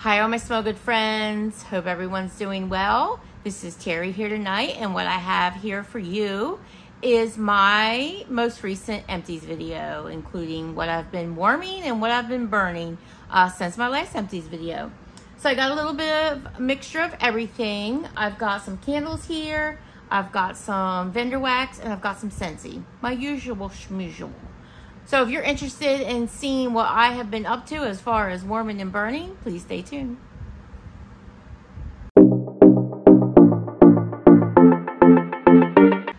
Hi, all my smell good friends. Hope everyone's doing well. This is Terry here tonight, and what I have here for you is my most recent empties video, including what I've been warming and what I've been burning since my last empties video. So I got a little bit of a mixture of everything. I've got some candles here, I've got some vendor wax, and I've got some SCENTSY, my usual schmusual. So if you're interested in seeing what I have been up to as far as warming and burning, please stay tuned.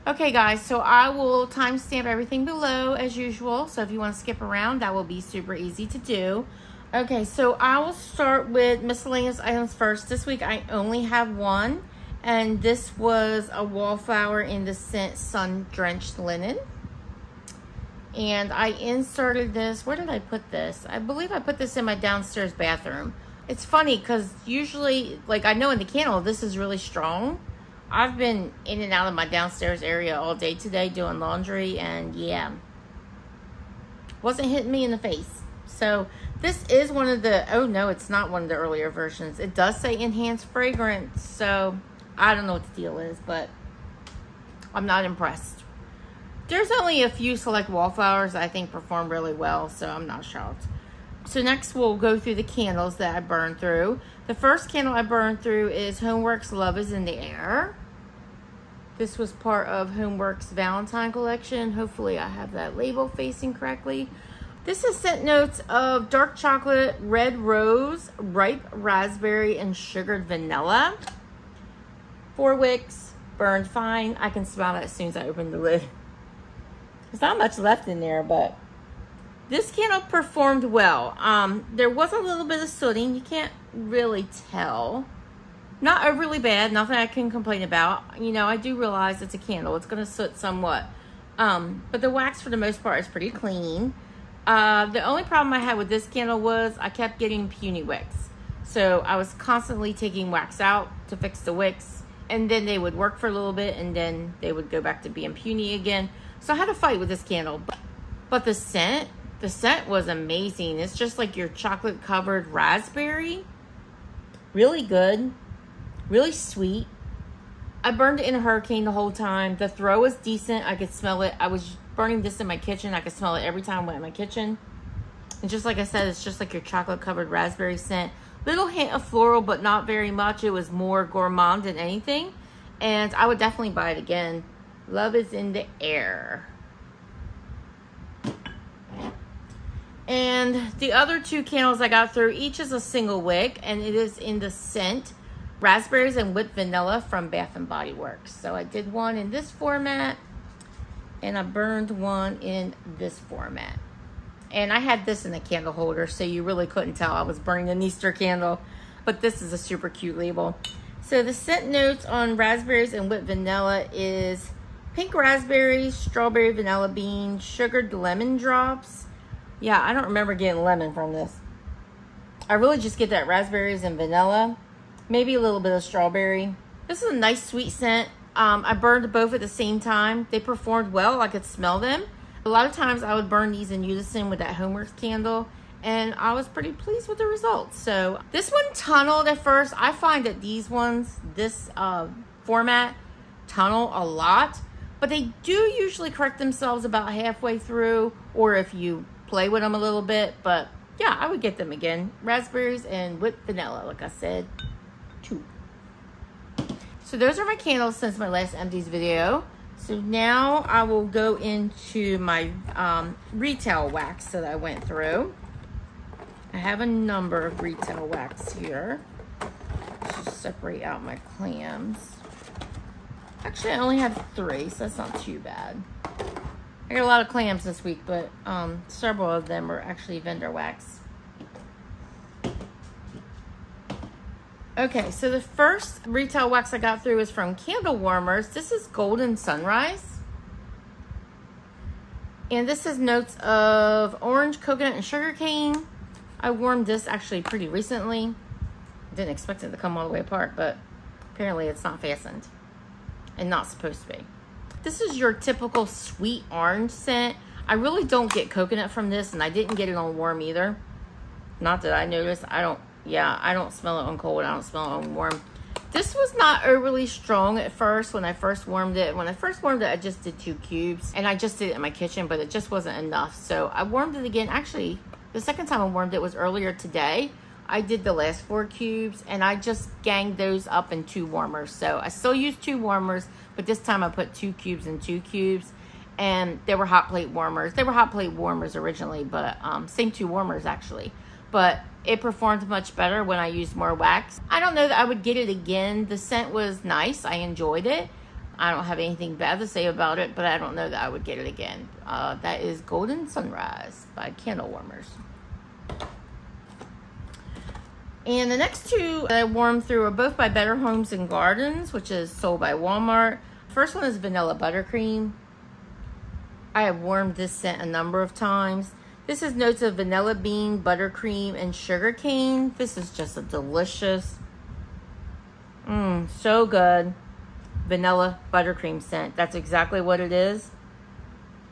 Okay guys, so I will timestamp everything below as usual. So if you want to skip around, that will be super easy to do. Okay, so I will start with miscellaneous items first. This week I only have one, and this was a wallflower in the scent Sun Drenched Linen. And I inserted this, where did I put this? I believe I put this in my downstairs bathroom. It's funny because usually, like I know in the candle, this is really strong. I've been in and out of my downstairs area all day today doing laundry, and yeah, wasn't hitting me in the face. So this is one of the, oh no, it's not one of the earlier versions. It does say enhanced fragrance, so I don't know what the deal is, but I'm not impressed. There's only a few select wallflowers I think perform really well, so I'm not shocked. So next we'll go through the candles that I burned through. The first candle I burned through is HomeWorx Love is in the Air. This was part of HomeWorx Valentine collection. Hopefully I have that label facing correctly. This is scent notes of dark chocolate, red rose, ripe raspberry, and sugared vanilla. 4 wicks, burned fine. I can smell it as soon as I open the lid. There's not much left in there, but this candle performed well. There was a little bit of sooting. You can't really tell. Not overly bad. Nothing I can complain about. You know, I do realize it's a candle. It's going to soot somewhat. But the wax, for the most part, is pretty clean. The only problem I had with this candle was I kept getting puny wicks. So I was constantly taking wax out to fix the wicks. And then they would work for a little bit, and then they would go back to being puny again. So I had to fight with this candle. But the scent was amazing. It's just like your chocolate covered raspberry. Really good. Really sweet. I burned it in a hurricane the whole time. The throw was decent. I could smell it. I was burning this in my kitchen. I could smell it every time I went in my kitchen. And just like I said, it's just like your chocolate covered raspberry scent. Little hint of floral, but not very much. It was more gourmand than anything. And I would definitely buy it again. Love is in the Air. And the other 2 candles I got through, each is a single wick, and it is in the scent Raspberries and Whipped Vanilla from Bath & Body Works. So I did one in this format, and I burned one in this format. And I had this in a candle holder, so you really couldn't tell I was burning an Easter candle. But this is a super cute label. So the scent notes on Raspberries and Whipped Vanilla is pink raspberries, strawberry vanilla bean, sugared lemon drops. Yeah, I don't remember getting lemon from this. I really just get that raspberries and vanilla. Maybe a little bit of strawberry. This is a nice sweet scent. I burned both at the same time. They performed well. I could smell them. A lot of times I would burn these in unison with that HomeWorx candle, and I was pretty pleased with the results. So this one tunneled at first. I find that these ones, this format, tunnel a lot. But they do usually correct themselves about halfway through, or if you play with them a little bit. But yeah, I would get them again. Raspberries and Whipped Vanilla, like I said, 2. So those are my candles since my last empties video. So now I will go into my retail wax that I went through. I have a number of retail wax here. Let's just separate out my clams. Actually, I only have 3, so that's not too bad. I got a lot of clams this week, but several of them are actually vendor wax. Okay, so the first retail wax I got through is from Candle Warmers. This is Golden Sunrise. And this has notes of orange, coconut, and sugarcane. I warmed this actually pretty recently. Didn't expect it to come all the way apart, but apparently it's not fastened. And not supposed to be. This is your typical sweet orange scent. I really don't get coconut from this, and I didn't get it on warm either. Not that I noticed. I don't Yeah, I don't smell it on cold. I don't smell it on warm. This was not overly strong at first when I first warmed it. When I first warmed it, I just did 2 cubes. And I just did it in my kitchen, but it just wasn't enough. So I warmed it again. Actually, the second time I warmed it was earlier today. I did the last 4 cubes, and I just ganged those up in 2 warmers. So I still used 2 warmers, but this time I put 2 cubes and 2 cubes. And they were hot plate warmers. They were hot plate warmers originally, but same 2 warmers actually. But it performed much better when I used more wax. I don't know that I would get it again. The scent was nice. I enjoyed it. I don't have anything bad to say about it, but I don't know that I would get it again. That is Golden Sunrise by Candle Warmers. And the next 2 that I warmed through are both by Better Homes and Gardens, which is sold by Walmart. First one is Vanilla Buttercream. I have warmed this scent a number of times. This is notes of vanilla bean, buttercream, and sugar cane. This is just a delicious, so good, vanilla buttercream scent. That's exactly what it is.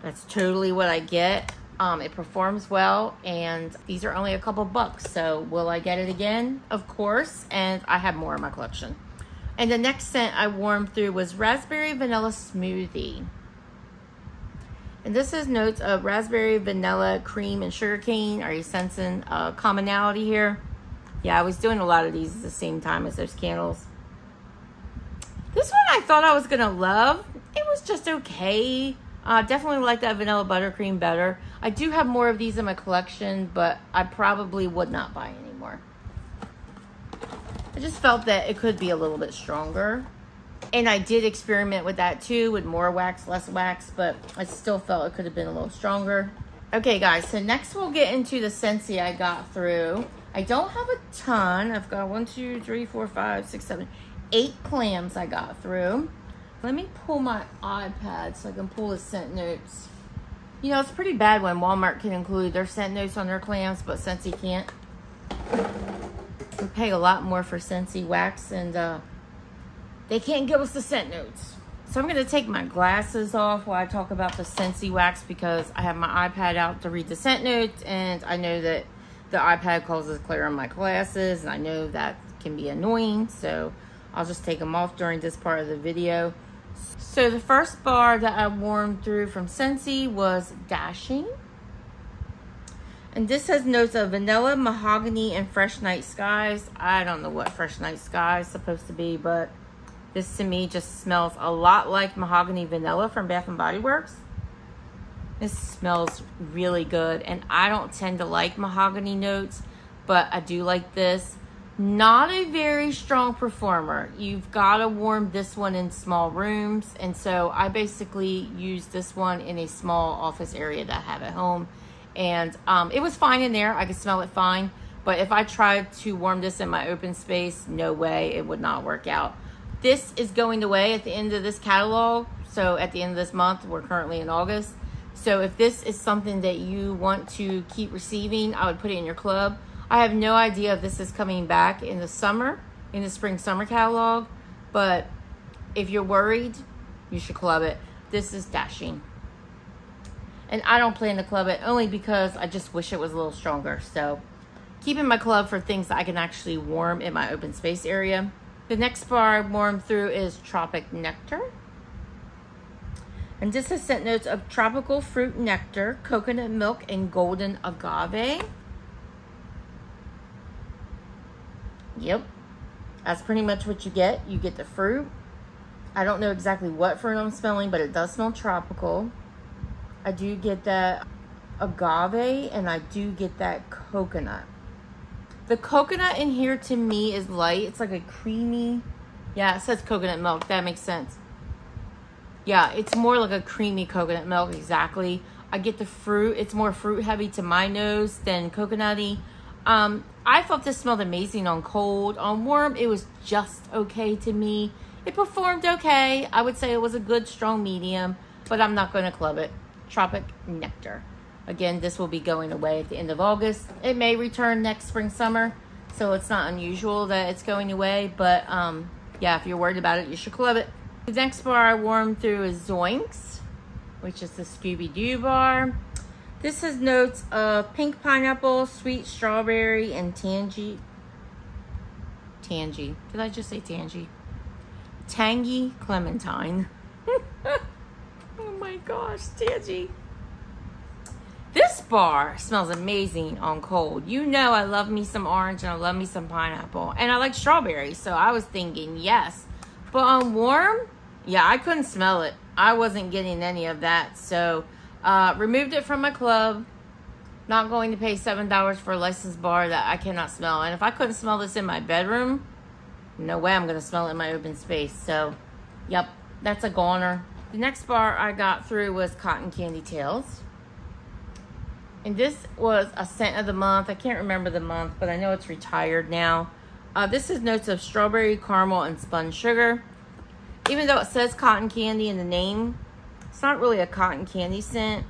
That's totally what I get. It performs well, and these are only a couple bucks. So will I get it again? Of course, and I have more in my collection. And the next scent I warmed through was Raspberry Vanilla Smoothie. And this is notes of raspberry, vanilla, cream, and sugarcane. Are you sensing a commonality here? Yeah, I was doing a lot of these at the same time as those candles. This one I thought I was going to love. It was just okay. Definitely like that vanilla buttercream better. I do have more of these in my collection, but I probably would not buy anymore. I just felt that it could be a little bit stronger. And I did experiment with that too, with more wax, less wax, but I still felt it could have been a little stronger. Okay guys, so next we'll get into the SCENTSY I got through. I don't have a ton. I've got 1, 2, 3, 4, 5, 6, 7, 8 clams I got through. Let me pull my iPad so I can pull the scent notes. You know, it's pretty bad when Walmart can include their scent notes on their clams, but SCENTSY can't. We pay a lot more for SCENTSY wax, and they can't give us the scent notes. So I'm going to take my glasses off while I talk about the SCENTSY wax, because I have my iPad out to read the scent notes, and I know that the iPad causes glare on my glasses, and I know that can be annoying, so I'll just take them off during this part of the video. So the first bar that I warmed through from SCENTSY was Dashing. And this has notes of vanilla, mahogany, and fresh night skies. I don't know what fresh night sky is supposed to be, but this to me just smells a lot like mahogany vanilla from Bath & Body Works. This smells really good, and I don't tend to like mahogany notes, but I do like this. Not a very strong performer. You've got to warm this one in small rooms, and so I basically use this one in a small office area that I have at home, and it was fine in there. I could smell it fine, but if I tried to warm this in my open space, no way, it would not work out. This is going away at the end of this catalog. So at the end of this month, we're currently in August. So if this is something that you want to keep receiving, I would put it in your club. I have no idea if this is coming back in the summer, in the spring summer catalog. But if you're worried, you should club it. This is Dashing. And I don't plan to club it only because I just wish it was a little stronger. So keep in my club for things that I can actually warm in my open space area. The next bar I warmed through is Tropic Nectar. And this has scent notes of tropical fruit nectar, coconut milk, and golden agave. Yep, that's pretty much what you get. You get the fruit. I don't know exactly what fruit I'm smelling, but it does smell tropical. I do get that agave, and I do get that coconut. The coconut in here to me is light. It's like a creamy, yeah, it says coconut milk. That makes sense. Yeah, it's more like a creamy coconut milk, exactly. I get the fruit. It's more fruit heavy to my nose than coconutty. I thought this smelled amazing on cold. On warm, it was just okay to me. It performed okay. I would say it was a good, strong medium, but I'm not going to club it. Tropic Nectar. Again, this will be going away at the end of August. It may return next spring, summer, so it's not unusual that it's going away, but yeah, if you're worried about it, you should club it. The next bar I warmed through is Zoinks, which is the Scooby-Doo bar. This has notes of pink pineapple, sweet strawberry, and Tangy. Did I just say tangy? Tangy clementine. Oh my gosh, tangy. This bar smells amazing on cold. You know I love me some orange and I love me some pineapple. And I like strawberries, so I was thinking yes. But on warm, yeah, I couldn't smell it. I wasn't getting any of that. So, removed it from my club. Not going to pay $7 for a licensed bar that I cannot smell. And if I couldn't smell this in my bedroom, no way I'm going to smell it in my open space. So, yep, that's a goner. The next bar I got through was Cotton Candy Tales. And this was a scent of the month. I can't remember the month, but I know it's retired now. This is notes of strawberry, caramel, and spun sugar. Even though it says cotton candy in the name, it's not really a cotton candy scent.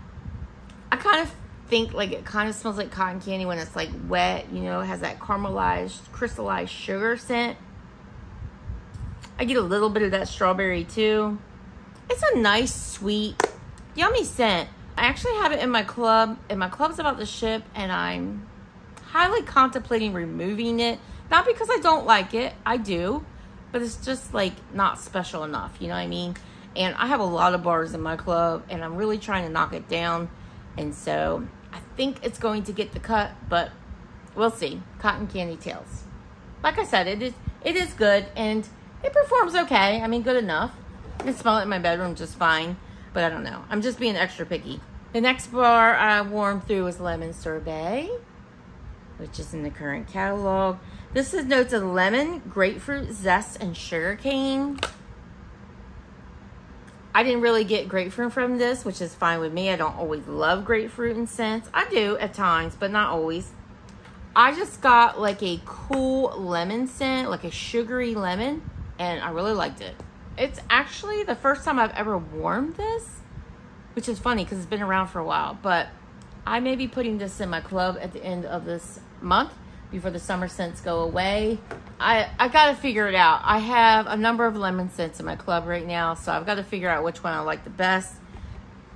I kind of think like it kind of smells like cotton candy when it's like wet. You know, it has that caramelized, crystallized sugar scent. I get a little bit of that strawberry too. It's a nice, sweet, yummy scent. I actually have it in my club, and my club's about to ship, and I'm highly contemplating removing it. Not because I don't like it, I do, but it's just like not special enough, you know what I mean? And I have a lot of bars in my club, and I'm really trying to knock it down, and so I think it's going to get the cut, but we'll see. Cotton Candy Tales. Like I said, it is good, and it performs okay. I mean, good enough. I can smell it in my bedroom just fine. But I don't know. I'm just being extra picky. The next bar I warmed through was Lemon Sorbet, which is in the current catalog. This is notes of lemon, grapefruit, zest, and sugarcane. I didn't really get grapefruit from this, which is fine with me. I don't always love grapefruit and scents. I do at times, but not always. I just got like a cool lemon scent, like a sugary lemon, and I really liked it. It's actually the first time I've ever warmed this, which is funny because it's been around for a while. But I may be putting this in my club at the end of this month before the summer scents go away. I got to figure it out. I have a number of lemon scents in my club right now, so I've got to figure out which one I like the best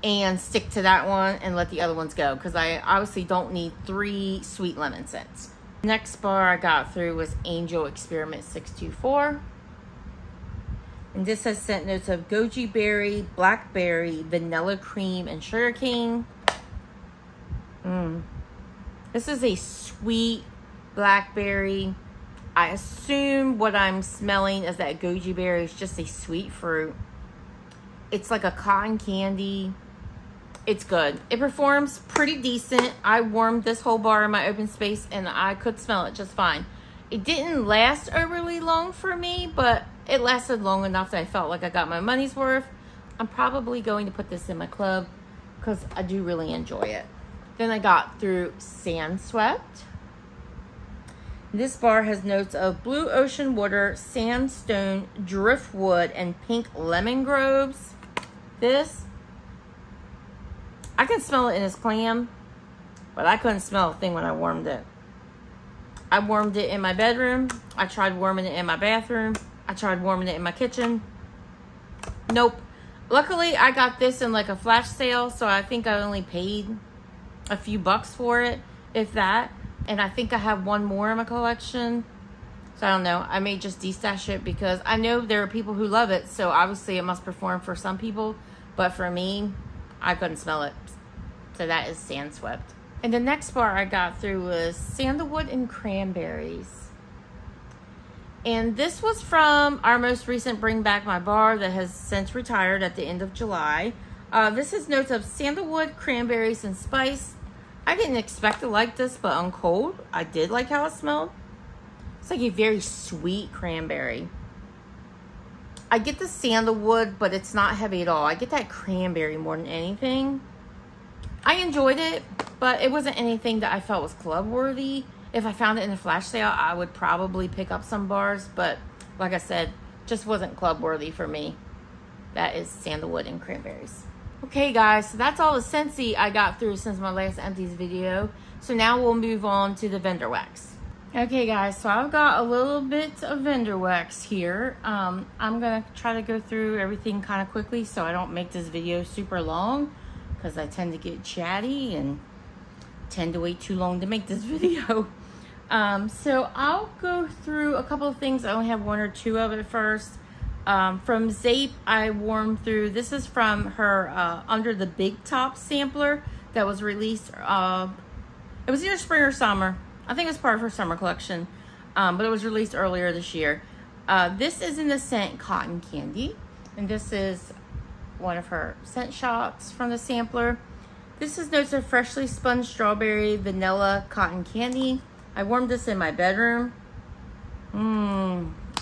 and stick to that one and let the other ones go because I obviously don't need 3 sweet lemon scents. Next bar I got through was Angel Experiment 624. And this has scent notes of goji berry, blackberry, vanilla cream, and sugarcane. This is a sweet blackberry. I assume what I'm smelling is that goji berry is just a sweet fruit. It's like a cotton candy. It's good. It performs pretty decent. I warmed this whole bar in my open space and I could smell it just fine. It didn't last overly long for me, but it lasted long enough that I felt like I got my money's worth. I'm probably going to put this in my club because I do really enjoy it. Then I got through Sandswept. This bar has notes of blue ocean water, sandstone, driftwood, and pink lemon groves. I can smell it in this clam, but I couldn't smell a thing when I warmed it. I warmed it in my bedroom. I tried warming it in my bathroom. I tried warming it in my kitchen. Nope. Luckily, I got this in like a flash sale, so I think I only paid a few bucks for it, if that. And I think I have one more in my collection. So I don't know. I may just destash it because I know there are people who love it, so obviously it must perform for some people. But for me, I couldn't smell it. So that is Sandswept. And the next bar I got through was Sandalwood Cranberries. And this was from our most recent Bring Back My bar that has since retired at the end of July. This is notes of sandalwood, cranberries, and spice. I didn't expect to like this, but on cold, I did like how it smelled. It's like a very sweet cranberry. I get the sandalwood, but it's not heavy at all. I get that cranberry more than anything. I enjoyed it, but it wasn't anything that I felt was club worthy. If I found it in a flash sale, I would probably pick up some bars, but like I said, just wasn't club worthy for me. That is Sandalwood and Cranberries. Okay guys, so that's all the SCENTSY I got through since my last Empties video. So now we'll move on to the vendor wax. Okay guys, so I've got a little bit of vendor wax here. I'm gonna try to go through everything kind of quickly so I don't make this video super long because I tend to get chatty and tend to wait too long to make this video. So I'll go through a couple of things. I only have one or two of it first. From Zeep, I warmed through. This is from her Under the Big Top sampler that was released. It was either spring or summer. I think it was part of her summer collection, but it was released earlier this year. This is in the scent Cotton Candy, and this is one of her scent shots from the sampler. This is notes of freshly spun strawberry, vanilla, cotton candy. I warmed this in my bedroom.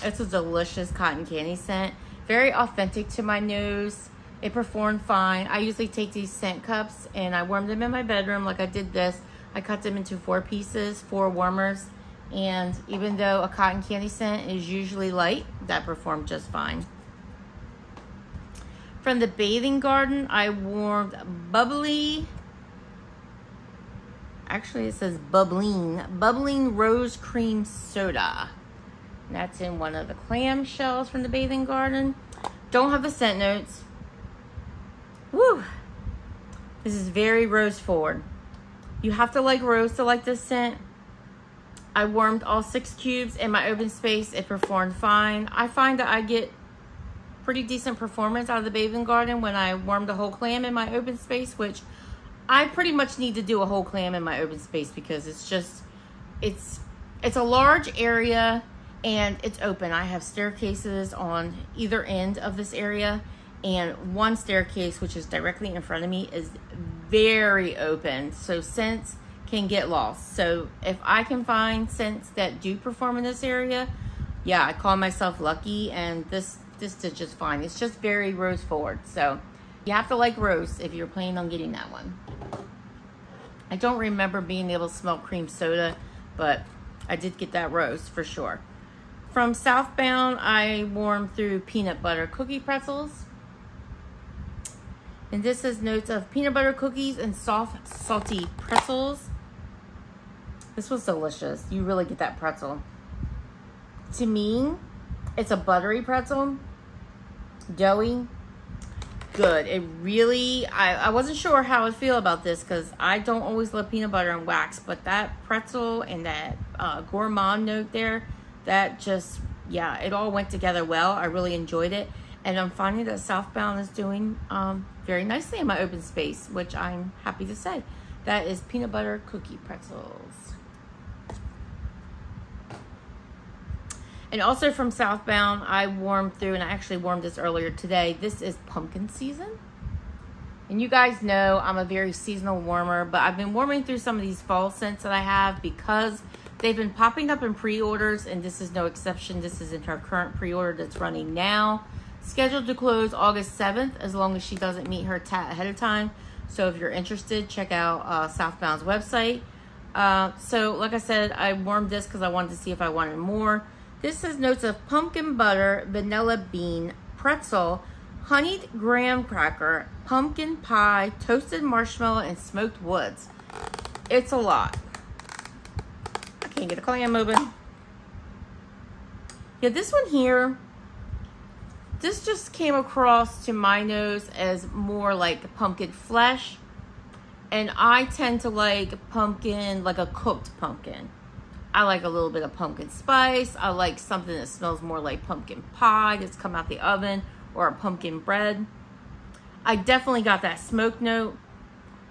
It's a delicious cotton candy scent. Very authentic to my nose. It performed fine. I usually take these scent cups and I warm them in my bedroom like I did this. I cut them into 4 pieces, 4 warmers. And even though a cotton candy scent is usually light, that performed just fine. From the Bathing Garden, I warmed bubbly. Actually, it says bubbling rose cream soda. And that's in one of the clam shells from the Bathing Garden. Don't have the scent notes. Woo! This is very rose forward. You have to like rose to like this scent. I warmed all 6 cubes in my open space. It performed fine. I find that I get pretty decent performance out of the Bathing Garden when I warmed a whole clam in my open space, which I pretty much need to do a whole clam in my open space because it's just, it's a large area and it's open. I have staircases on either end of this area, and one staircase, which is directly in front of me, is very open. So scents can get lost. So if I can find scents that do perform in this area, yeah, I call myself lucky, and this did just fine. It's just very rose forward. So you have to like rose if you're planning on getting that one. I don't remember being able to smell cream soda, but I did get that rose for sure. From Southbound, I warmed through peanut butter cookie pretzels. And this is notes of peanut butter cookies and soft, salty pretzels. This was delicious. You really get that pretzel. To me, it's a buttery pretzel. Doughy. Good. It really, I wasn't sure how I'd feel about this because I don't always love peanut butter and wax, but that pretzel and that gourmand note there, that just, yeah, it all went together well. I really enjoyed it. And I'm finding that Southbound is doing very nicely in my open space, which I'm happy to say. That is peanut butter cookie pretzels. And also from Southbound, I warmed through, and I actually warmed this earlier today. This is pumpkin season. And you guys know I'm a very seasonal warmer, but I've been warming through some of these fall scents that I have because they've been popping up in pre-orders, and this is no exception. This is in her current pre-order that's running now. Scheduled to close August 7th, as long as she doesn't meet her tat ahead of time. So if you're interested, check out Southbound's website. So like I said, I warmed this because I wanted to see if I wanted more. This is notes of pumpkin butter, vanilla bean, pretzel, honeyed graham cracker, pumpkin pie, toasted marshmallow, and smoked woods. It's a lot. I can't get a clam open. Yeah, this one here, this just came across to my nose as more like pumpkin flesh. And I tend to like pumpkin, like a cooked pumpkin. I like a little bit of pumpkin spice. I like something that smells more like pumpkin pie that's come out the oven, or a pumpkin bread. I definitely got that smoke note.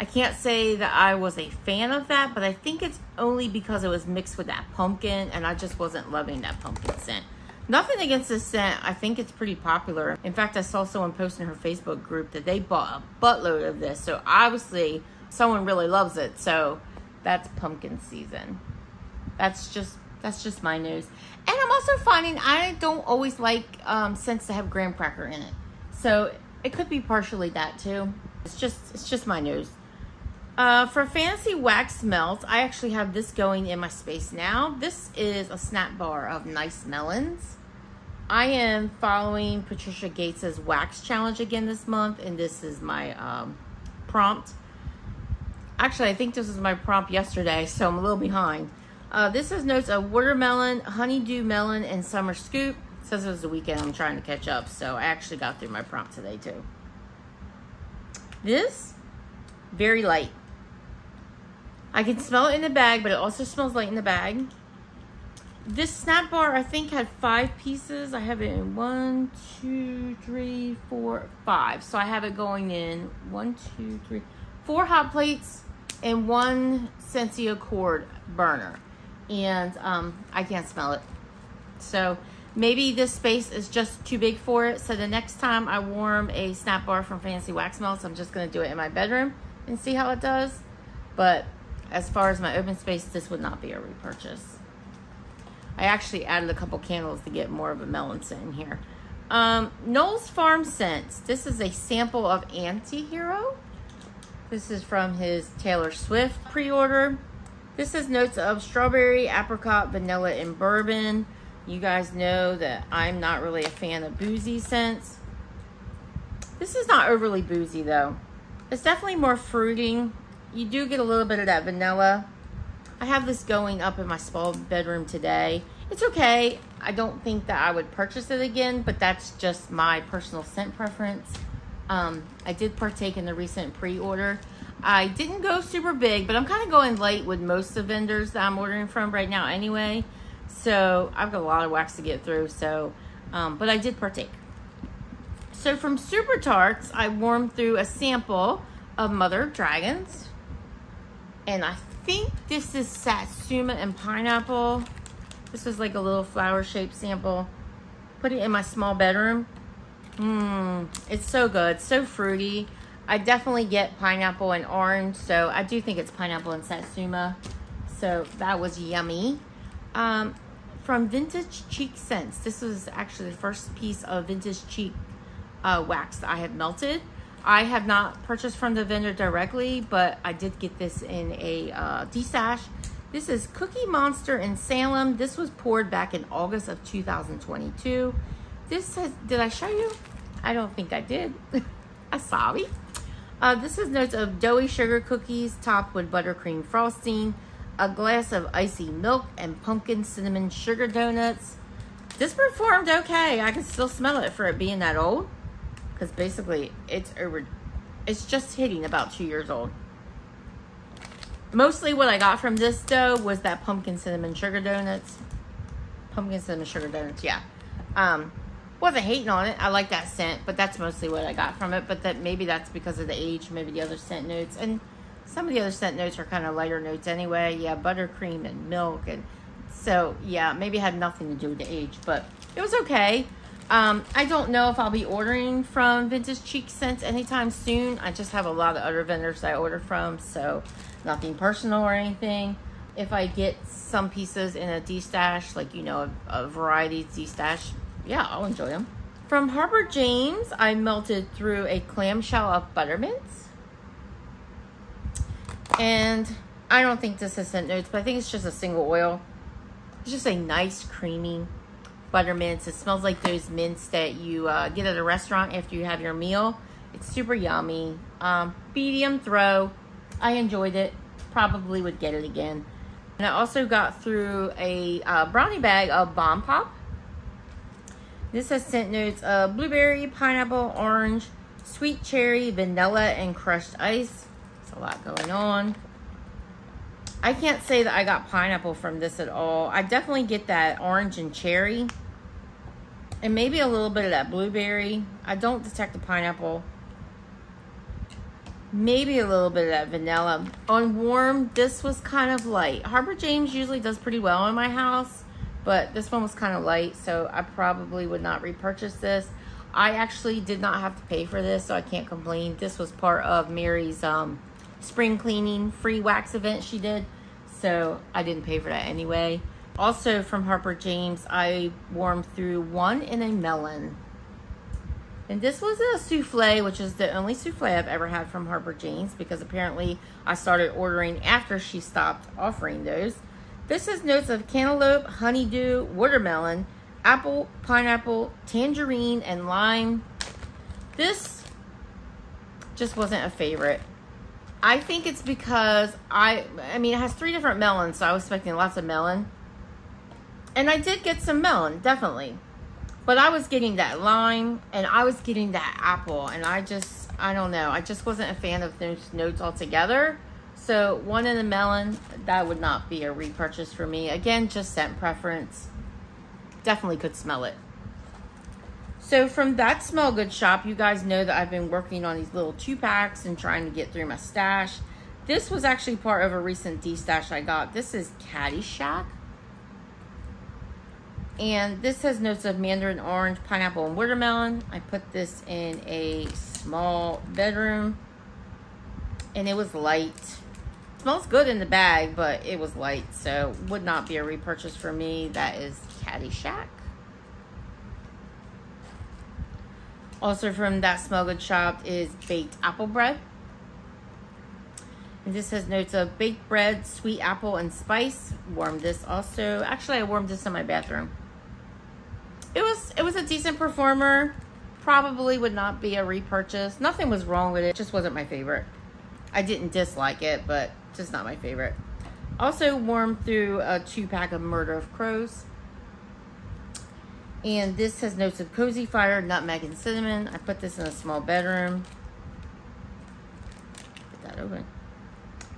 I can't say that I was a fan of that, but I think it's only because it was mixed with that pumpkin, and I just wasn't loving that pumpkin scent. Nothing against this scent. I think it's pretty popular. In fact, I saw someone post in her Facebook group that they bought a buttload of this. So obviously someone really loves it. So that's pumpkin season. That's just my nose. And I'm also finding I don't always like scents that have graham cracker in it. So it could be partially that too. It's just my nose. For Fancy Wax Melts, I actually have this going in my space now. This is a snap bar of nice melons. I am following Patricia Gates's wax challenge again this month, and this is my prompt. Actually, I think this was my prompt yesterday, so I'm a little behind. This is notes of watermelon, honeydew melon, and summer scoop. It says it was the weekend. I'm trying to catch up, so I actually got through my prompt today too. This, very light. I can smell it in the bag, but it also smells light in the bag. This snack bar, I think, had 5 pieces. I have it in 1, 2, 3, 4, 5. So I have it going in 1, 2, 3, 4 hot plates and 1 SCENTSY Accord burner. And I can't smell it. So maybe this space is just too big for it. So the next time I warm a snap bar from Fancy Wax Melts, I'm just going to do it in my bedroom and see how it does. But as far as my open space, this would not be a repurchase. I actually added a couple candles to get more of a melon scent in here. Knowles Farm Scents. This is a sample of Anti-Hero. This is from his Taylor Swift pre-order. This is notes of strawberry, apricot, vanilla, and bourbon. You guys know that I'm not really a fan of boozy scents. This is not overly boozy though. It's definitely more fruiting. You do get a little bit of that vanilla. I have this going up in my small bedroom today. It's okay. I don't think that I would purchase it again, but that's just my personal scent preference. I did partake in the recent pre-order. I didn't go super big, but I'm kind of going light with most of the vendors that I'm ordering from right now anyway. So I've got a lot of wax to get through. So, but I did partake. So from Super Tarts, I warmed through a sample of Mother of Dragons. And I think this is Satsuma and pineapple. This is like a little flower-shaped sample. Put it in my small bedroom. It's so good, so fruity. I definitely get pineapple and orange, so I do think it's pineapple and Satsuma. So that was yummy. From Vintage Chic Scents, this was actually the first piece of Vintage Chic wax that I have melted. I have not purchased from the vendor directly, but I did get this in a D-stash. This is Cookie Monster in Salem. This was poured back in August of 2022. This has, did I show you? I don't think I did. I'm sorry. This is notes of doughy sugar cookies topped with buttercream frosting, a glass of icy milk, and pumpkin cinnamon sugar donuts. This performed okay. I can still smell it for it being that old, because basically it's just hitting about 2 years old. Mostly what I got from this though was that pumpkin cinnamon sugar donuts. Pumpkin cinnamon sugar donuts, yeah. Wasn't hating on it. I like that scent, but that's mostly what I got from it. But that maybe that's because of the age, maybe the other scent notes. And some of the other scent notes are kind of lighter notes anyway. Yeah, buttercream and milk. And so, yeah, maybe it had nothing to do with the age, but it was okay. I don't know if I'll be ordering from Vintage Chic Scents anytime soon. I just have a lot of other vendors that I order from, so nothing personal or anything. If I get some pieces in a D-stash, like, you know, a variety D-stash, yeah, I'll enjoy them. From Harper James, I melted through a clamshell of buttermints. And I don't think this is scent notes, but I think it's just a single oil. It's just a nice, creamy buttermints. It smells like those mints that you get at a restaurant after you have your meal. It's super yummy. Medium throw. I enjoyed it. Probably would get it again. And I also got through a brownie bag of Bomb Pop. This has scent notes of blueberry, pineapple, orange, sweet cherry, vanilla, and crushed ice. There's a lot going on. I can't say that I got pineapple from this at all. I definitely get that orange and cherry. And maybe a little bit of that blueberry. I don't detect the pineapple. Maybe a little bit of that vanilla. On warm, this was kind of light. Harper James usually does pretty well in my house, but this one was kind of light, so I probably would not repurchase this. I actually did not have to pay for this, so I can't complain. This was part of Mary's spring cleaning free wax event she did, so I didn't pay for that anyway. Also from Harper James, I warmed through one in a melon. And this was a souffle, which is the only souffle I've ever had from Harper James, because apparently I started ordering after she stopped offering those. This is notes of cantaloupe, honeydew, watermelon, apple, pineapple, tangerine, and lime. This just wasn't a favorite. I think it's because I mean, it has 3 different melons, so I was expecting lots of melon. And I did get some melon, definitely. But I was getting that lime, and I was getting that apple, and I don't know. I just wasn't a fan of those notes altogether. So one in the melon, that would not be a repurchase for me. Again, just scent preference. Definitely could smell it. So from that Smell Good shop, you guys know that I've been working on these little 2-packs and trying to get through my stash. This was actually part of a recent de-stash I got. This is Caddyshack. And this has notes of mandarin orange, pineapple, and watermelon. I put this in a small bedroom. And it was light. It smells good in the bag, but it was light. So would not be a repurchase for me. That is Caddyshack. Also from that Smell Good shop is baked apple bread. And this has notes of baked bread, sweet apple, and spice. Warmed this also. Actually, I warmed this in my bathroom. It was a decent performer. Probably would not be a repurchase. Nothing was wrong with it. Just wasn't my favorite. I didn't dislike it, but just not my favorite. Also warmed through a 2-pack of Murder of Crows. And this has notes of cozy fire, nutmeg, and cinnamon. I put this in a small bedroom. Get that open.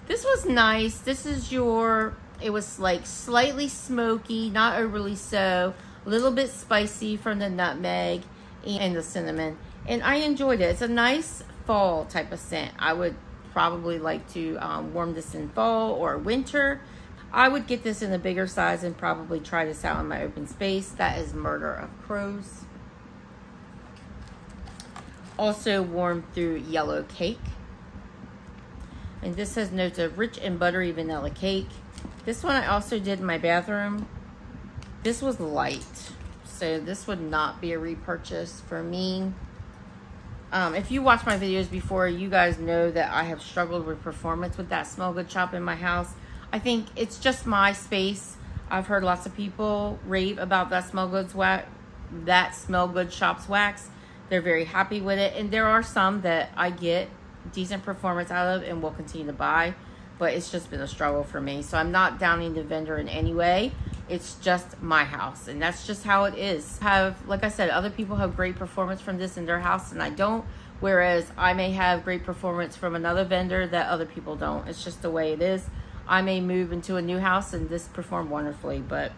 This was nice. This is it was like slightly smoky, not overly so. A little bit spicy from the nutmeg and the cinnamon. And I enjoyed it. It's a nice fall type of scent. I would probably like to warm this in fall or winter. I would get this in a bigger size and probably try this out in my open space. That is Murder of Crows. Also warmed through Yellow Cake. And this has notes of rich and buttery vanilla cake. This one I also did in my bathroom. This was light, so this would not be a repurchase for me. If you watch my videos before, you guys know that I have struggled with performance with that Smell Good shop in my house. I think it's just my space. I've heard lots of people rave about that Smell Good shop's wax. They're very happy with it, and there are some that I get decent performance out of and will continue to buy, but it's just been a struggle for me. So I'm not downing the vendor in any way. It's just my house, and that's just how it is. Like I said, other people have great performance from this in their house, and I don't. Whereas I may have great performance from another vendor that other people don't. It's just the way it is. I may move into a new house and this performed wonderfully, but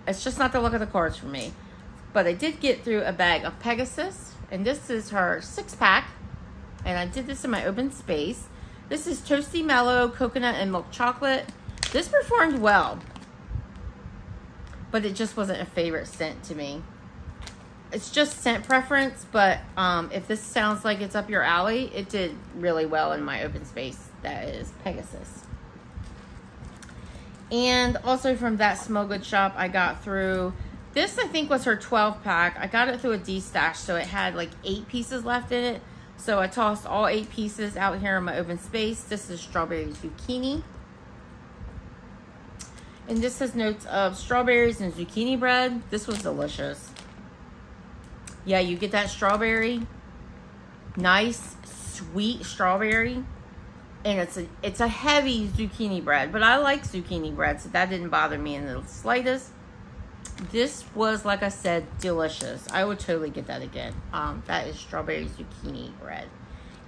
it's just not the look of the cards for me. But I did get through a bag of Pegasus, and this is her 6-pack, and I did this in my open space. This is Toasty Mellow Coconut and Milk Chocolate. This performed well, but it just wasn't a favorite scent to me. It's just scent preference, but if this sounds like it's up your alley, it did really well in my open space. That is Pegasus. And also from that Smell Good shop, I got through, this I think was her 12-pack. I got it through a de-stash, so it had like 8 pieces left in it. So I tossed all 8 pieces out here in my open space. This is Strawberry Zucchini. And this has notes of strawberries and zucchini bread. This was delicious. Yeah, you get that strawberry. Nice, sweet strawberry. And it's a heavy zucchini bread. But I like zucchini bread, so that didn't bother me in the slightest. This was, like I said, delicious. I would totally get that again. That is strawberry zucchini bread.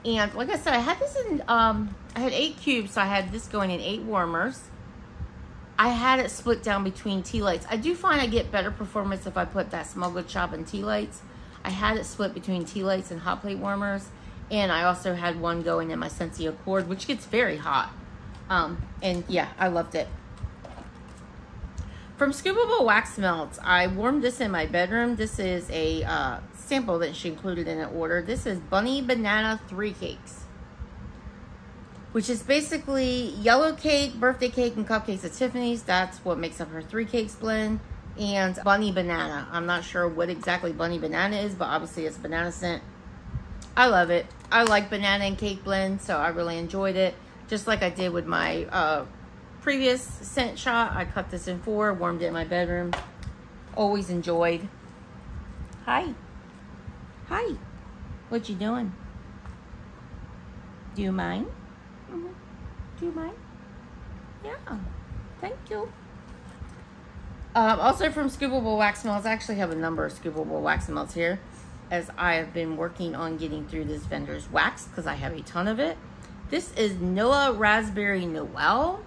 And like I said, I had this in, I had 8 cubes, so I had this going in 8 warmers. I had it split down between tea lights. I do find I get better performance if I put that Smell Good shop in tea lights. I had it split between tea lights and hot plate warmers. And I also had one going in my SCENTSY Accord, which gets very hot. And yeah, I loved it. From Scoopable Wax Melts, I warmed this in my bedroom. This is a sample that she included in an order. This is Bunny Banana 3 Cakes, which is basically yellow cake, birthday cake, and cupcakes at Tiffany's. That's what makes up her 3 cakes blend. And Bunny Banana. I'm not sure what exactly Bunny Banana is, but obviously it's banana scent. I love it. I like banana and cake blend, so I really enjoyed it. Just like I did with my previous scent shot. I cut this in 4, warmed it in my bedroom. Always enjoyed. Hi. Hi. What you doing? Do you mind? Mm-hmm. Do you mind? Yeah. Thank you. Also from Scoopable Wax Melts, I actually have a number of Scoopable Wax Melts here, as I have been working on getting through this vendor's wax because I have a ton of it. This is Vanilla Raspberry Noel.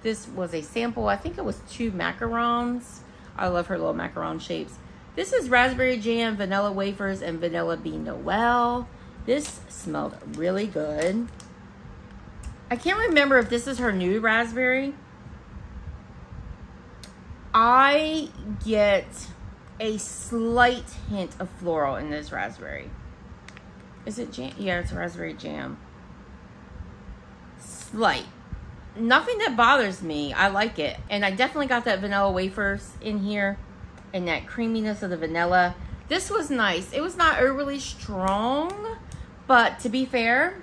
This was a sample. I think it was 2 macarons. I love her little macaron shapes. This is raspberry jam, vanilla wafers, and vanilla bean Noel. This smelled really good. I can't remember if this is her new raspberry. I get a slight hint of floral in this raspberry. Is it jam? Yeah, it's raspberry jam. Slight. Nothing that bothers me. I like it. And I definitely got that vanilla wafers in here and that creaminess of the vanilla. This was nice. It was not overly strong, but to be fair,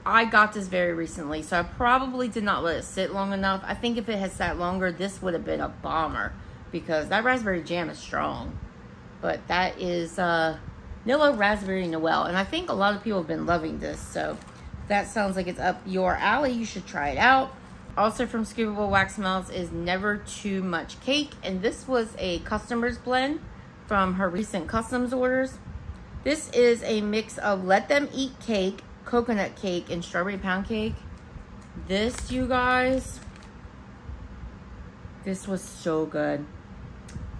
I got this very recently, so I probably did not let it sit long enough. I think if it had sat longer, this would have been a bomber because that raspberry jam is strong. But that is Vanilla Raspberry Noel, and I think a lot of people have been loving this, so that sounds like it's up your alley. You should try it out. Also from Scoopable Wax Melts is Never Too Much Cake, and this was a customer's blend from her recent customs orders. This is a mix of Let Them Eat cake, coconut cake, and strawberry pound cake. This, you guys, this was so good.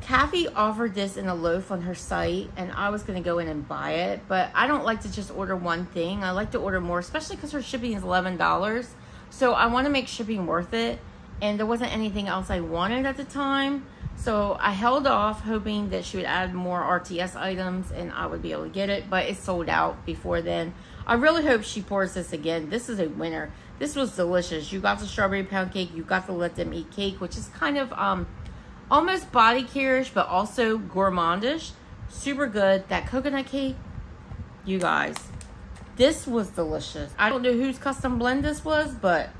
Kathy offered this in a loaf on her site, and I was going to go in and buy it, but I don't like to just order one thing. I like to order more, especially because her shipping is $11. So I want to make shipping worth it, and there wasn't anything else I wanted at the time. So I held off, hoping that she would add more RTS items and I would be able to get it, but it sold out before then. I really hope she pours this again. This is a winner. This was delicious. You got the strawberry pound cake, you got the Let Them Eat cake, which is kind of almost body care-ish, but also gourmandish. Super good. That coconut cake, you guys, this was delicious. I don't know whose custom blend this was, but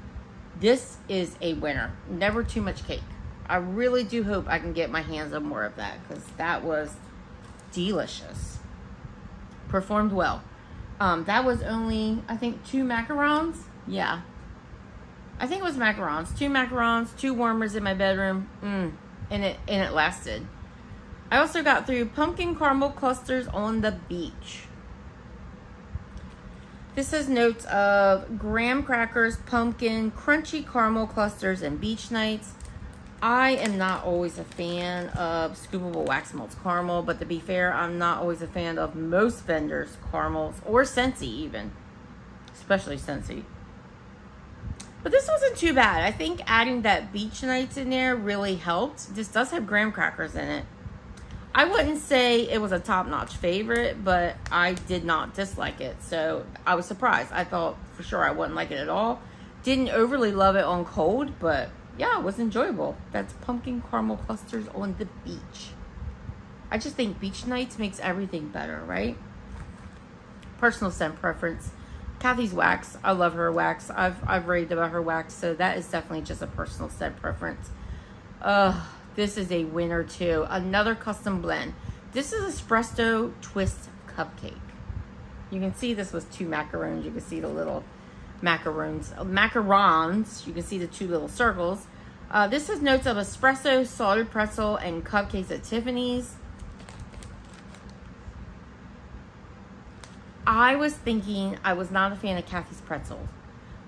this is a winner. Never Too Much Cake. I really do hope I can get my hands on more of that because that was delicious. Performed well. That was only, I think, 2 macarons. Yeah. I think it was macarons. 2 macarons, 2 warmers in my bedroom. And it lasted. I also got through pumpkin caramel clusters on the beach. This has notes of graham crackers, pumpkin, crunchy caramel clusters, and beach nights. I am not always a fan of Scoopable Wax Melts caramel, but to be fair, I'm not always a fan of most vendors' caramels, or SCENTSY even, especially SCENTSY. But this wasn't too bad. I think adding that beach nights in there really helped. This does have graham crackers in it. I wouldn't say it was a top-notch favorite, but I did not dislike it, so I was surprised. I thought for sure I wouldn't like it at all. Didn't overly love it on cold, but yeah, it was enjoyable. That's pumpkin caramel clusters on the beach. I just think beach nights makes everything better, right? Personal scent preference. Kathy's wax, I love her wax. I've raved about her wax, so that is definitely just a personal scent preference. This is a winner too. Another custom blend. This is espresso twist cupcake. You can see this was 2 macarons. You can see the little macarons. You can see the 2 little circles. This has notes of espresso, salted pretzel, and cupcakes at Tiffany's. I was thinking I was not a fan of Kathy's pretzels.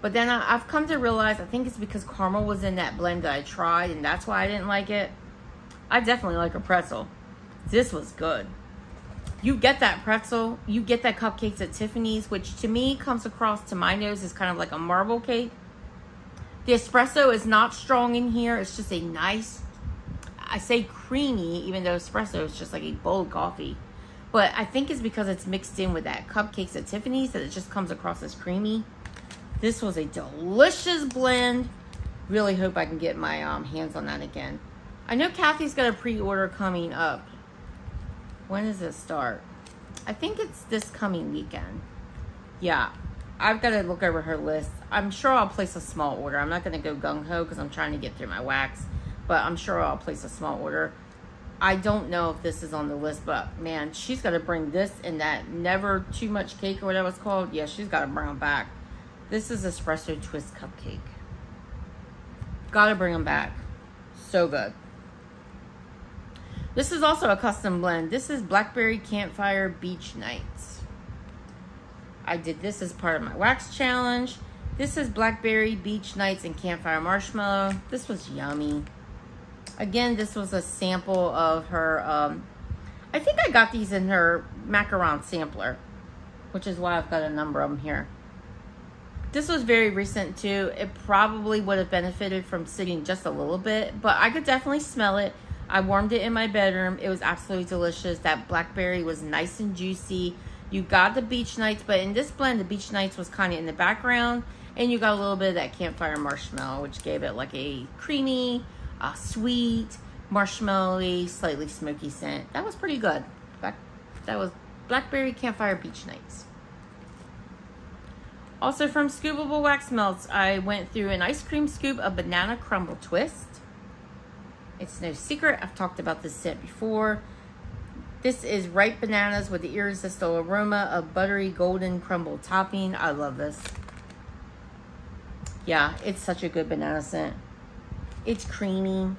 But then I've come to realize, I think it's because caramel was in that blend that I tried, and that's why I didn't like it. I definitely like a pretzel. This was good. You get that pretzel, you get that cupcakes at Tiffany's, which to me comes across to my nose as kind of like a marble cake. The espresso is not strong in here. It's just a nice, I say creamy, even though espresso is just like a bold coffee. But I think it's because it's mixed in with that cupcakes at Tiffany's that it just comes across as creamy. This was a delicious blend. Really hope I can get my hands on that again. I know Kathy's got a pre-order coming up. When does it start? I think it's this coming weekend. Yeah, I've got to look over her list. I'm sure I'll place a small order. I'm not going to go gung-ho because I'm trying to get through my wax. But I'm sure I'll place a small order. I don't know if this is on the list, but man, she's got to bring this and that Never Too Much Cake or whatever it's called. Yeah, she's got to bring them back. This is espresso twist cupcake. Gotta bring them back. So good. This is also a custom blend. This is Blackberry Campfire Beach Nights. I did this as part of my wax challenge. This is Blackberry, Beach Nights, and Campfire Marshmallow. This was yummy. Again, this was a sample of her, I think I got these in her macaron sampler, which is why I've got a number of them here. This was very recent too. It probably would have benefited from sitting just a little bit, but I could definitely smell it. I warmed it in my bedroom. It was absolutely delicious. That blackberry was nice and juicy. You got the Beach Nights, but in this blend, the Beach Nights was kind of in the background, and you got a little bit of that Campfire Marshmallow, which gave it like a creamy, sweet, marshmallowy, slightly smoky scent. That was pretty good. That was Blackberry Campfire Beach Nights. Also from Scoopable Wax Melts, I went through an ice cream scoop of banana crumble twist. It's no secret, I've talked about this scent before. This is ripe bananas with the irresistible aroma of buttery golden crumble topping. I love this. Yeah, it's such a good banana scent. It's creamy.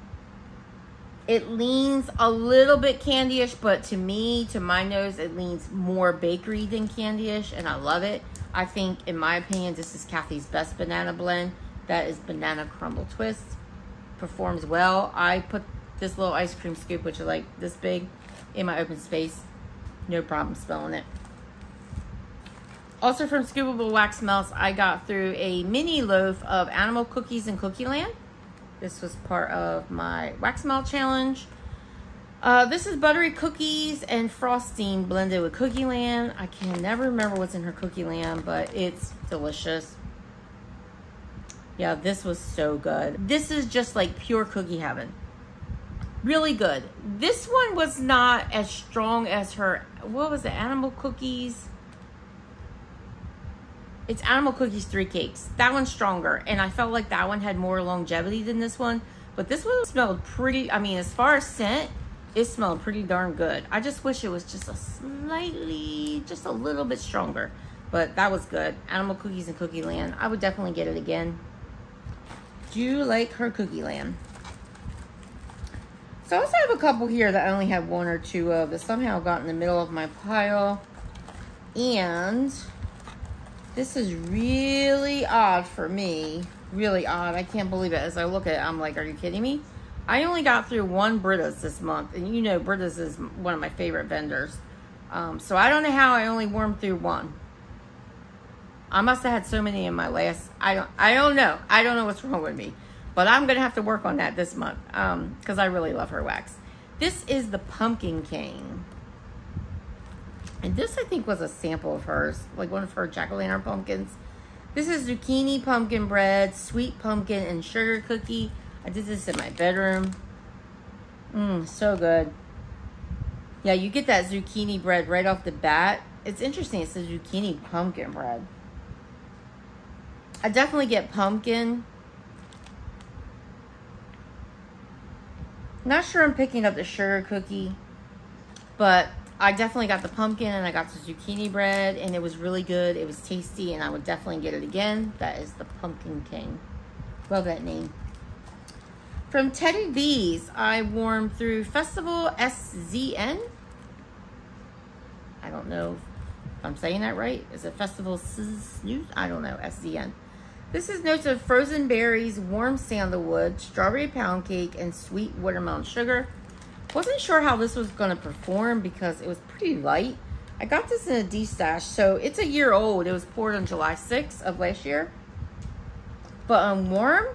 It leans a little bit candyish, but to me, to my nose, it leans more bakery than candyish, and I love it. I think, in my opinion, this is Kathy's best banana blend. That is banana crumble twist. Performs well. I put this little ice cream scoop, which is like this big, in my open space. No problem smelling it. Also from Scoopable Wax Melts, I got through a mini loaf of animal cookies in Cookie Land. This was part of my wax melt challenge. This is buttery cookies and frosting blended with Cookie Land. I can never remember what's in her Cookie Land, but it's delicious. Yeah, this was so good. This is just like pure cookie heaven. Really good. This one was not as strong as her, what was it, Animal Cookies? It's Animal Cookies 3 Cakes. That one's stronger, and I felt like that one had more longevity than this one. But this one smelled pretty, I mean, as far as scent, it smelled pretty darn good. I just wish it was just a slightly, just a little bit stronger. But that was good. Animal Cookies and Cookie Land. I would definitely get it again. Do you like her Cookie Land? So I also have a couple here that I only have one or two of that somehow got in the middle of my pile. And this is really odd for me. Really odd. I can't believe it. As I look at it, I'm like, are you kidding me? I only got through one Britta's this month. And you know Britta's is one of my favorite vendors. So I don't know how I only warmed through one. I must have had so many in my last... I don't know. I don't know what's wrong with me. But I'm going to have to work on that this month. Because I really love her wax. This is the Pumpkin King. And this, I think, was a sample of hers. Like one of her jack-o'-lantern pumpkins. This is zucchini pumpkin bread, sweet pumpkin, and sugar cookie. I did this in my bedroom. So good. Yeah, you get that zucchini bread right off the bat. It's interesting. It says zucchini pumpkin bread. I definitely get pumpkin. Not sure I'm picking up the sugar cookie. But I definitely got the pumpkin and I got the zucchini bread. And it was really good. It was tasty and I would definitely get it again. That is the Pumpkin King. Love that name. From Teddy B's, I warmed through Festival SZN. I don't know if I'm saying that right. Is it Festival Snooze? I don't know. SZN. This is notes of frozen berries, warm sandalwood, strawberry pound cake, and sweet watermelon sugar. Wasn't sure how this was going to perform because it was pretty light. I got this in a D-stash, so it's a year old. It was poured on July 6th of last year. But on warm,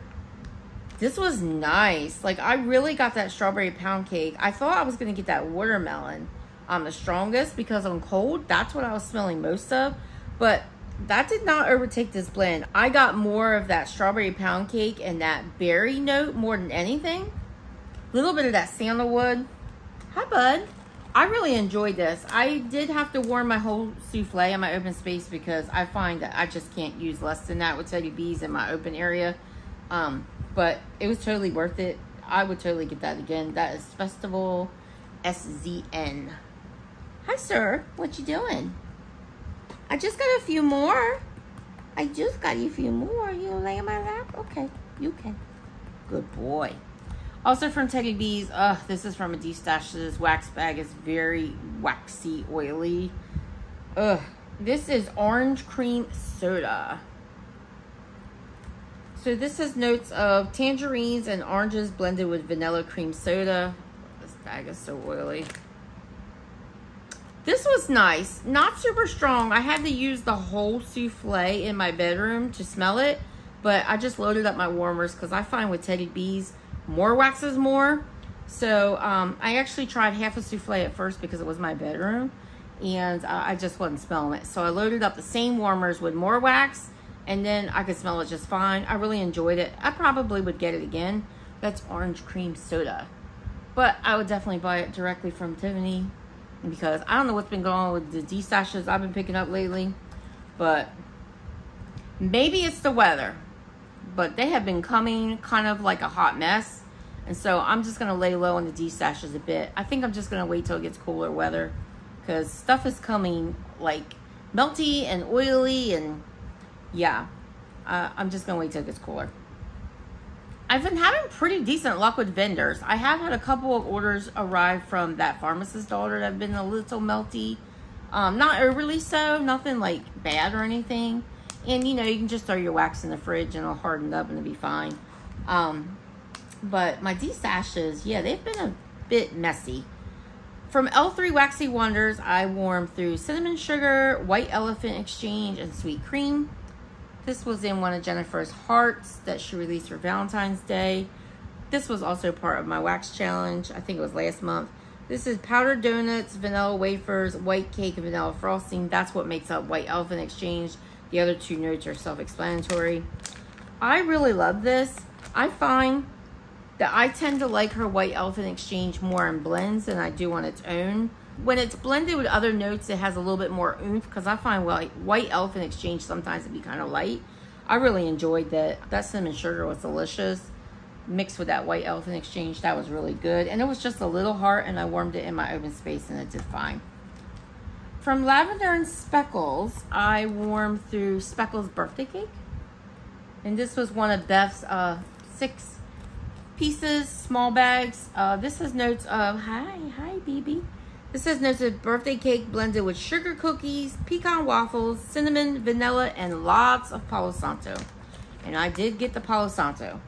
this was nice. Like, I really got that strawberry pound cake. I thought I was going to get that watermelon on the strongest because on cold, that's what I was smelling most of. But that did not overtake this blend. I got more of that strawberry pound cake and that berry note more than anything. A little bit of that sandalwood. Hi, bud. I really enjoyed this. I did have to warm my whole souffle in my open space because I find that I just can't use less than that with Teddy B's in my open area. But it was totally worth it. I would totally get that again. That is Festival SZN. Hi, sir. What you doing? I just got a few more. I just got a few more. You lay in my lap? Okay, you can. Good boy. Also from Teddy B's, this is from a D-stash. This wax bag is very waxy, oily. This is orange cream soda. So this has notes of tangerines and oranges blended with vanilla cream soda. This bag is so oily. This was nice, not super strong. I had to use the whole souffle in my bedroom to smell it, but I just loaded up my warmers because I find with Teddy B's, more wax is more. So I actually tried half a souffle at first because it was my bedroom, and I just wasn't smelling it. So I loaded up the same warmers with more wax, and then I could smell it just fine. I really enjoyed it. I probably would get it again. That's orange cream soda. But I would definitely buy it directly from Tiffany, because I don't know what's been going on with the destashes I've been picking up lately, but maybe it's the weather, but they have been coming kind of like a hot mess, and so I'm just going to lay low on the destashes a bit. I think I'm just going to wait till it gets cooler weather, because stuff is coming like melty and oily, and yeah, I'm just going to wait till it gets cooler. I've been having pretty decent luck with vendors. I have had a couple of orders arrive from that pharmacist's daughter that have been a little melty. Not overly so, nothing like bad or anything. And you know, you can just throw your wax in the fridge and it'll harden up and it'll be fine. But my destashes, yeah, they've been a bit messy. From thru Waxy Wonders, I warmed through cinnamon sugar, white elephant exchange, and sweet cream. This was in one of Jennifer's hearts that she released for Valentine's Day. This was also part of my wax challenge. I think it was last month. This is powdered donuts, vanilla wafers, white cake, and vanilla frosting. That's what makes up White Elephant Exchange. The other two notes are self-explanatory. I really love this. I find that I tend to like her White Elephant Exchange more in blends than I do on its own. When it's blended with other notes, it has a little bit more oomph, because I find White Elephant Exchange sometimes it be kind of light. I really enjoyed that. That cinnamon sugar was delicious. Mixed with that White Elephant Exchange, that was really good. And it was just a little heart, and I warmed it in my open space, and it did fine. From Lavender Speckles, I warmed through Speckles birthday cake. And this was one of Beth's 6 pieces, small bags. This has notes of, hi BB. This has notes of birthday cake blended with sugar cookies, pecan waffles, cinnamon, vanilla, and lots of Palo Santo. And I did get the Palo Santo.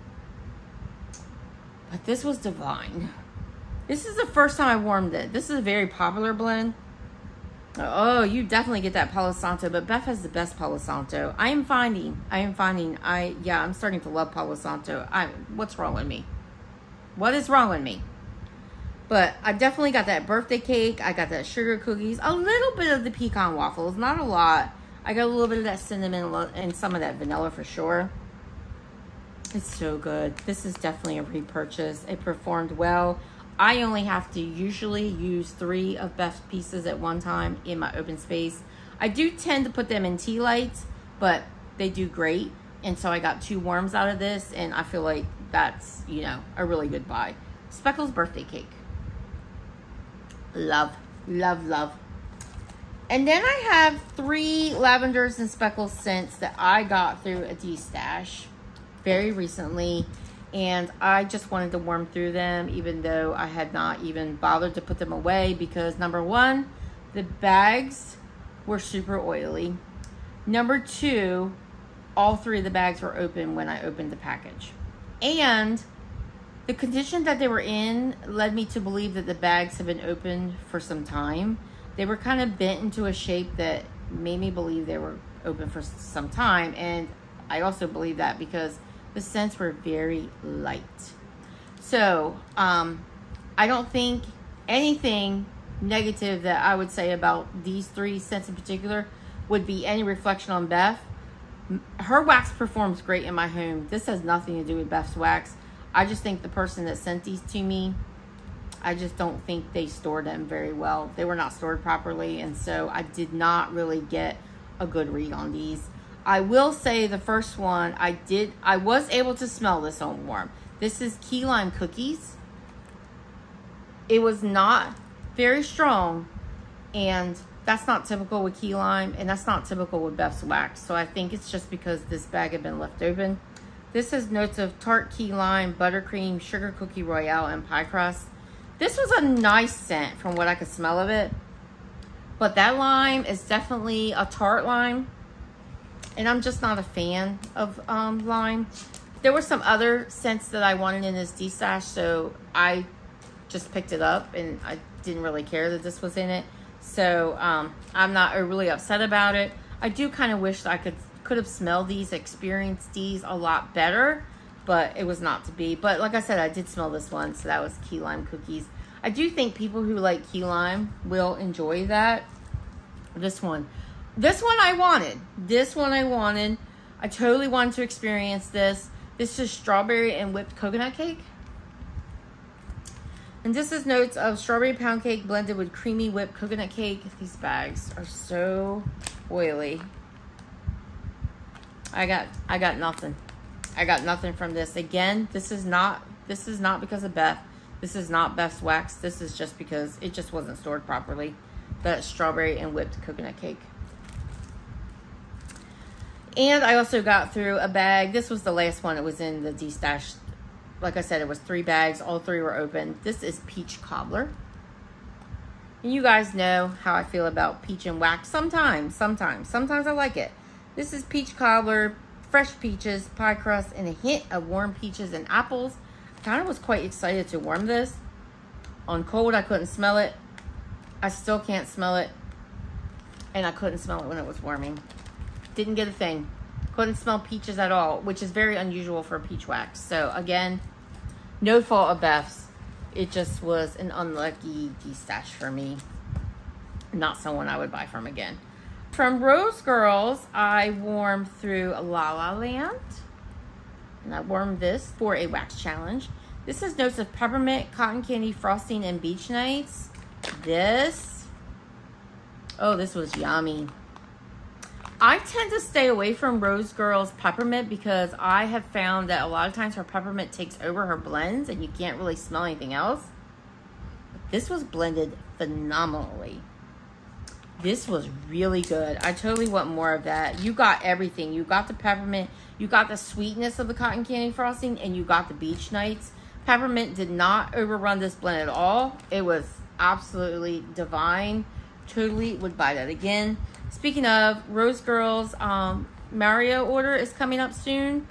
But this was divine. This is the first time I warmed it. This is a very popular blend. Oh, you definitely get that Palo Santo, but Beth has the best Palo Santo. I'm starting to love Palo Santo. What's wrong with me? What is wrong with me? But I definitely got that birthday cake. I got that sugar cookies. A little bit of the pecan waffles. Not a lot. I got a little bit of that cinnamon and some of that vanilla for sure. It's so good. This is definitely a repurchase. It performed well. I only have to usually use 3 of Beth's pieces at one time in my open space. I do tend to put them in tea lights, but they do great. And so I got 2 worms out of this, and I feel like that's, you know, a really good buy. Speckles birthday cake. Love, love, love. And then I have 3 Lavenders and Speckles scents that I got through a destash very recently. And I just wanted to warm through them, even though I had not even bothered to put them away, because number 1, the bags were super oily. Number 2, all 3 of the bags were open when I opened the package. And the condition that they were in led me to believe that the bags have been open for some time. They were kind of bent into a shape that made me believe they were open for some time. And I also believe that because the scents were very light. So, I don't think anything negative that I would say about these 3 scents in particular would be any reflection on Beth. Her wax performs great in my home. This has nothing to do with Beth's wax. I just think the person that sent these to me, I just don't think they stored them very well. They were not stored properly, and so I did not really get a good read on these. I will say the first one, I was able to smell this on warm. This is key lime cookies. It was not very strong, and that's not typical with key lime, and that's not typical with Beth's wax. So I think it's just because this bag had been left open. This has notes of tart key lime, buttercream, sugar cookie royale, and pie crust. This was a nice scent from what I could smell of it. But that lime is definitely a tart lime. And I'm just not a fan of lime. There were some other scents that I wanted in this D-stash, so I just picked it up, and I didn't really care that this was in it. So I'm not really upset about it. I do kind of wish that I could have smelled these, experienced these a lot better, but it was not to be. But like I said, I did smell this one, so that was key lime cookies. I do think people who like key lime will enjoy that. This one I wanted. This one I wanted. I totally wanted to experience this. This is strawberry and whipped coconut cake. And this is notes of strawberry pound cake blended with creamy whipped coconut cake. These bags are so oily. I got nothing. I got nothing from this. Again, this is not because of Beth. This is not Beth's wax. This is just because it just wasn't stored properly. That strawberry and whipped coconut cake. And I also got through a bag. This was the last one. It was in the D-stash. Like I said, it was 3 bags. All 3 were open. This is peach cobbler. And you guys know how I feel about peach and wax. Sometimes I like it. This is peach cobbler, fresh peaches, pie crust, and a hint of warm peaches and apples. I kind of was quite excited to warm this. On cold, I couldn't smell it. I still can't smell it. And I couldn't smell it when it was warming. Didn't get a thing. Couldn't smell peaches at all, which is very unusual for peach wax. So again, no fault of Beth's. It just was an unlucky D-stash for me. Not someone I would buy from again. From Rose Girls, I warmed through La La Land. And I warmed this for a wax challenge. This is notes of peppermint, cotton candy, frosting, and beach nights. This was yummy. I tend to stay away from Rose Girls peppermint because I have found that a lot of times her peppermint takes over her blends and you can't really smell anything else. But this was blended phenomenally. This was really good. I totally want more of that. You got everything. You got the peppermint, you got the sweetness of the cotton candy frosting, and you got the beach nights. Peppermint did not overrun this blend at all. It was absolutely divine. Totally would buy that again. Speaking of, Rose Girls Mario order is coming up soon.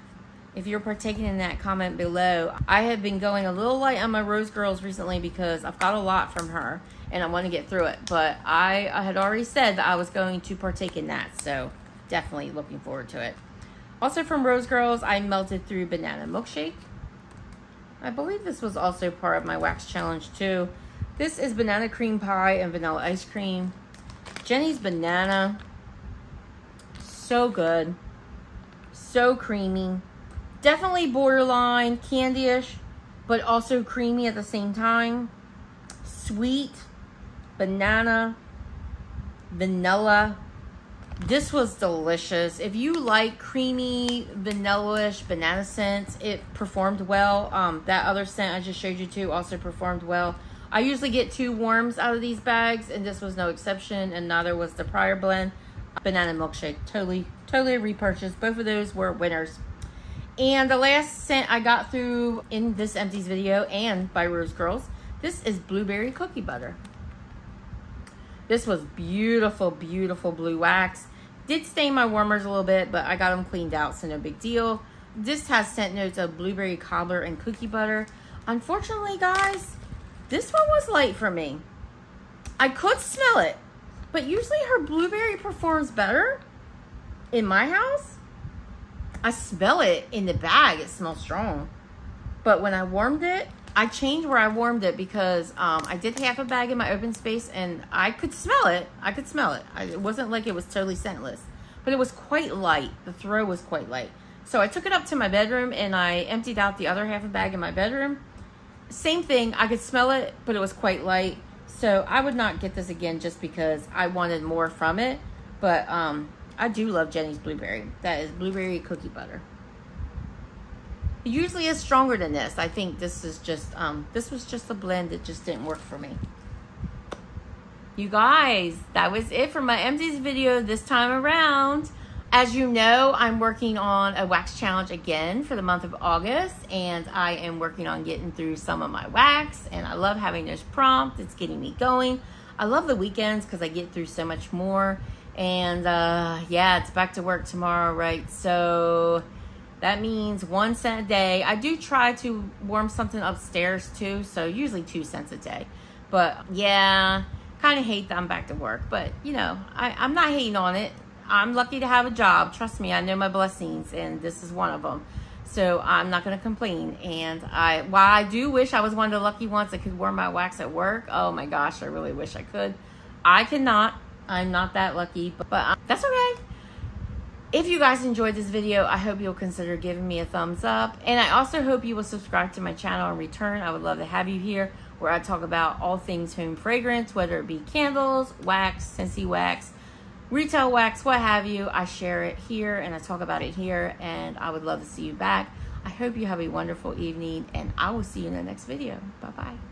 If you're partaking in that, comment below. I have been going a little light on my Rose Girls recently because I've got a lot from her and I want to get through it. But I had already said that I was going to partake in that, so definitely looking forward to it. Also from Rose Girls, I melted through banana milkshake. I believe this was also part of my wax challenge too. This is banana cream pie and vanilla ice cream. Jenny's banana, so good, so creamy, definitely borderline candy-ish, but also creamy at the same time. Sweet, banana, vanilla. This was delicious. If you like creamy, vanilla-ish banana scents, it performed well. That other scent I just showed you too also performed well. I usually get 2 warms out of these bags, and this was no exception, and neither was the prior blend. Banana milkshake, totally repurchased. Both of those were winners. And the last scent I got through in this Empties video and by Rose Girls, this is blueberry cookie butter. This was beautiful, beautiful blue wax. Did stain my warmers a little bit, but I got them cleaned out, so no big deal. This has scent notes of blueberry cobbler and cookie butter. Unfortunately, guys, this one was light for me. I could smell it, but usually her blueberry performs better in my house. I smell it in the bag. It smells strong. But when I warmed it, I changed where I warmed it because I did half a bag in my open space and I could smell it. I could smell it. It wasn't like it was totally scentless, but it was quite light. The throw was quite light. So I took it up to my bedroom and I emptied out the other half a bag in my bedroom. Same thing, I could smell it, but it was quite light. So I would not get this again just because I wanted more from it. But I do love Jenny's blueberry. That is blueberry cookie butter. It usually is stronger than this. I think this is just, this was just a blend that just didn't work for me. You guys, that was it for my Empties video this time around. As you know, I'm working on a wax challenge again for the month of August, and I am working on getting through some of my wax, and I love having those prompts. It's getting me going. I love the weekends because I get through so much more, and yeah, it's back to work tomorrow, right? So That means 1 cent a day. I do try to warm something upstairs too, so usually 2 cents a day. But yeah, kind of hate that I'm back to work. But you know, I'm not hating on it. I'm lucky to have a job. Trust me, I know my blessings, and this is one of them. So I'm not going to complain. And while I do wish I was one of the lucky ones that could warm my wax at work. Oh my gosh, I really wish I could. I cannot. I'm not that lucky, but that's okay. If you guys enjoyed this video, I hope you'll consider giving me a thumbs up. And I also hope you will subscribe to my channel in return. I would love to have you here, where I talk about all things home fragrance, whether it be candles, wax, SCENTSY wax, retail wax, what have you. I share it here and I talk about it here, and I would love to see you back. I hope you have a wonderful evening, and I will see you in the next video. Bye-bye.